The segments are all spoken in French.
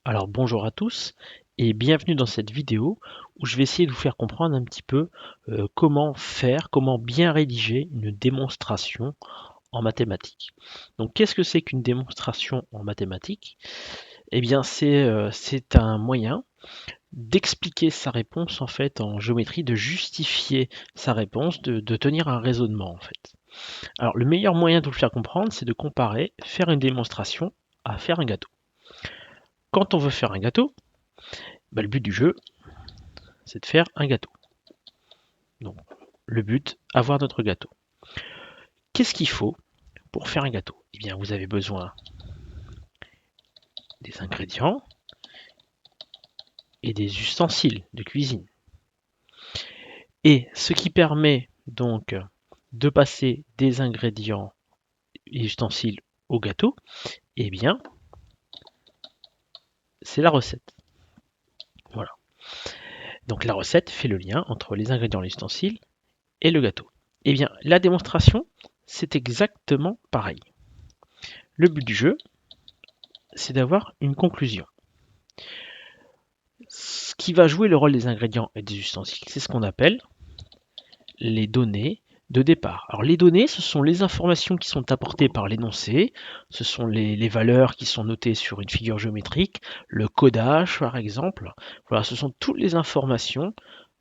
Alors bonjour à tous et bienvenue dans cette vidéo où je vais essayer de vous faire comprendre un petit peu comment bien rédiger une démonstration en mathématiques. Donc qu'est-ce que c'est qu'une démonstration en mathématiques? Eh bien c'est un moyen d'expliquer sa réponse en fait en géométrie, de justifier sa réponse, de tenir un raisonnement en fait. Alors le meilleur moyen de vous le faire comprendre, c'est de comparer faire une démonstration à faire un gâteau. Quand on veut faire un gâteau, le but du jeu, c'est de faire un gâteau. Donc, le but, avoir notre gâteau. Qu'est-ce qu'il faut pour faire un gâteau? Eh bien, vous avez besoin des ingrédients et des ustensiles de cuisine. Et ce qui permet donc de passer des ingrédients et ustensiles au gâteau, eh bien, c'est la recette. Voilà. Donc la recette fait le lien entre les ingrédients, les ustensiles et le gâteau. Eh bien, la démonstration, c'est exactement pareil. Le but du jeu, c'est d'avoir une conclusion. Ce qui va jouer le rôle des ingrédients et des ustensiles, c'est ce qu'on appelle les données de départ. Alors les données, ce sont les informations qui sont apportées par l'énoncé, ce sont les valeurs qui sont notées sur une figure géométrique, le codage par exemple. Voilà, ce sont toutes les informations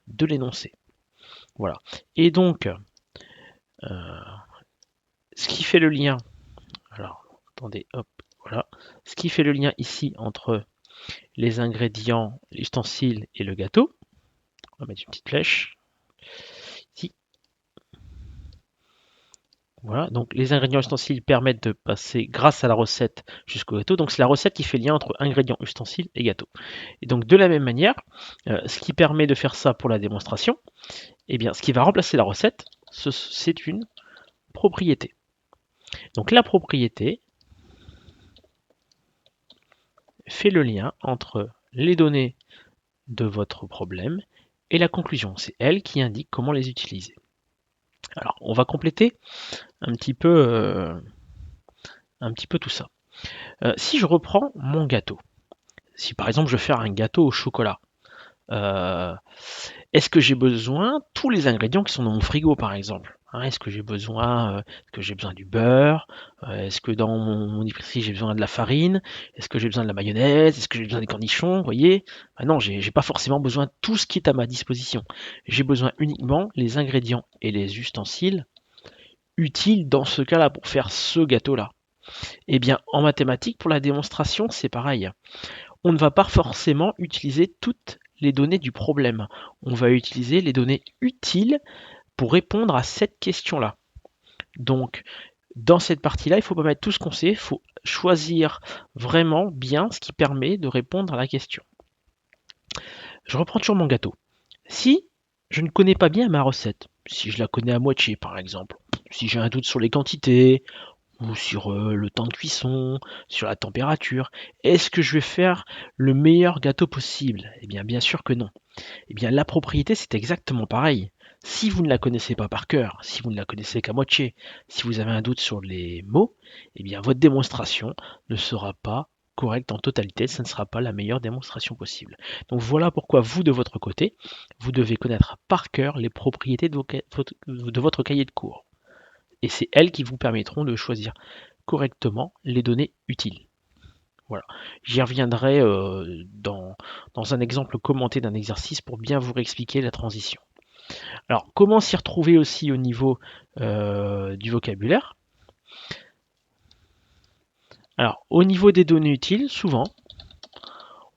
de l'énoncé. Voilà. Et donc, ce qui fait le lien, alors attendez, hop, voilà, ce qui fait le lien ici entre les ingrédients, l'ustensile et le gâteau, on va mettre une petite flèche ici. Voilà, donc les ingrédients ustensiles permettent de passer grâce à la recette jusqu'au gâteau. Donc c'est la recette qui fait lien entre ingrédients, ustensiles et gâteau. Et donc de la même manière, ce qui permet de faire ça pour la démonstration, eh bien ce qui va remplacer la recette, c'est une propriété. Donc la propriété fait le lien entre les données de votre problème et la conclusion. C'est elle qui indique comment les utiliser. Alors on va compléter un petit peu, tout ça. Si je reprends mon gâteau, si par exemple je veux faire un gâteau au chocolat, euh, est-ce que j'ai besoin tous les ingrédients qui sont dans mon frigo par exemple, hein? Est-ce que j'ai besoin du beurre? Est-ce que dans mon épicerie j'ai besoin de la farine? Est-ce que j'ai besoin de la mayonnaise? Est-ce que j'ai besoin des cornichons? Vous voyez? Non, j'ai pas forcément besoin de tout ce qui est à ma disposition. J'ai besoin uniquement les ingrédients et les ustensiles utiles dans ce cas-là pour faire ce gâteau-là. Eh bien, en mathématiques, pour la démonstration, c'est pareil. On ne va pas forcément utiliser toutes les données du problème. On va utiliser les données utiles pour répondre à cette question-là. Donc, dans cette partie-là, il ne faut pas mettre tout ce qu'on sait, il faut choisir vraiment bien ce qui permet de répondre à la question. Je reprends toujours mon gâteau. Si je ne connais pas bien ma recette, si je la connais à moitié par exemple, si j'ai un doute sur les quantités, ou sur le temps de cuisson, sur la température. Est-ce que je vais faire le meilleur gâteau possible? Eh bien, bien sûr que non. Eh bien, la propriété, c'est exactement pareil. Si vous ne la connaissez pas par cœur, si vous ne la connaissez qu'à moitié, si vous avez un doute sur les mots, eh bien, votre démonstration ne sera pas correcte en totalité, ce ne sera pas la meilleure démonstration possible. Donc voilà pourquoi vous, de votre côté, vous devez connaître par cœur les propriétés de votre cahier de cours. Et c'est elles qui vous permettront de choisir correctement les données utiles. Voilà. J'y reviendrai dans un exemple commenté d'un exercice pour bien vous réexpliquer la transition. Alors, comment s'y retrouver aussi au niveau du vocabulaire? Alors, au niveau des données utiles, souvent,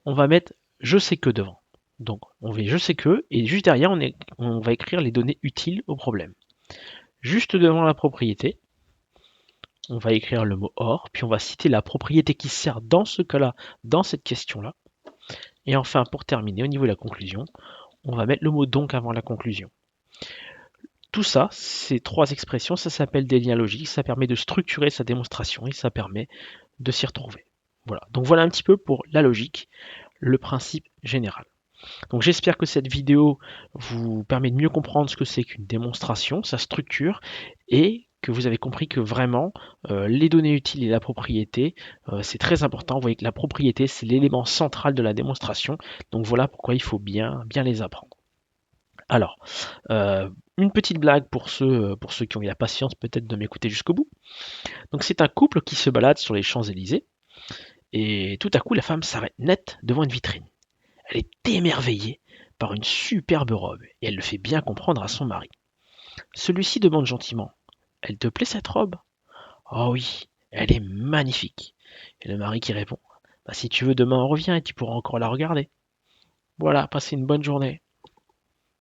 on va mettre je sais que devant. Donc, on met je sais que, et juste derrière, on va écrire les données utiles au problème. Juste devant la propriété, on va écrire le mot or, puis on va citer la propriété qui sert dans ce cas-là, dans cette question-là. Et enfin, pour terminer, au niveau de la conclusion, on va mettre le mot donc avant la conclusion. Tout ça, ces trois expressions, ça s'appelle des liens logiques, ça permet de structurer sa démonstration et ça permet de s'y retrouver. Voilà, donc voilà un petit peu pour la logique, le principe général. Donc j'espère que cette vidéo vous permet de mieux comprendre ce que c'est qu'une démonstration, sa structure, et que vous avez compris que vraiment, les données utiles et la propriété, c'est très important. Vous voyez que la propriété, c'est l'élément central de la démonstration. Donc voilà pourquoi il faut bien les apprendre. Alors, une petite blague pour ceux qui ont eu la patience peut-être de m'écouter jusqu'au bout. Donc c'est un couple qui se balade sur les Champs-Élysées et tout à coup la femme s'arrête net devant une vitrine. Elle est émerveillée par une superbe robe et elle le fait bien comprendre à son mari. Celui-ci demande gentiment: «Elle te plaît cette robe?» «Oh oui, elle est magnifique.» Et le mari qui répond: «Bah, si tu veux demain on revient et tu pourras encore la regarder. Voilà, passez une bonne journée.»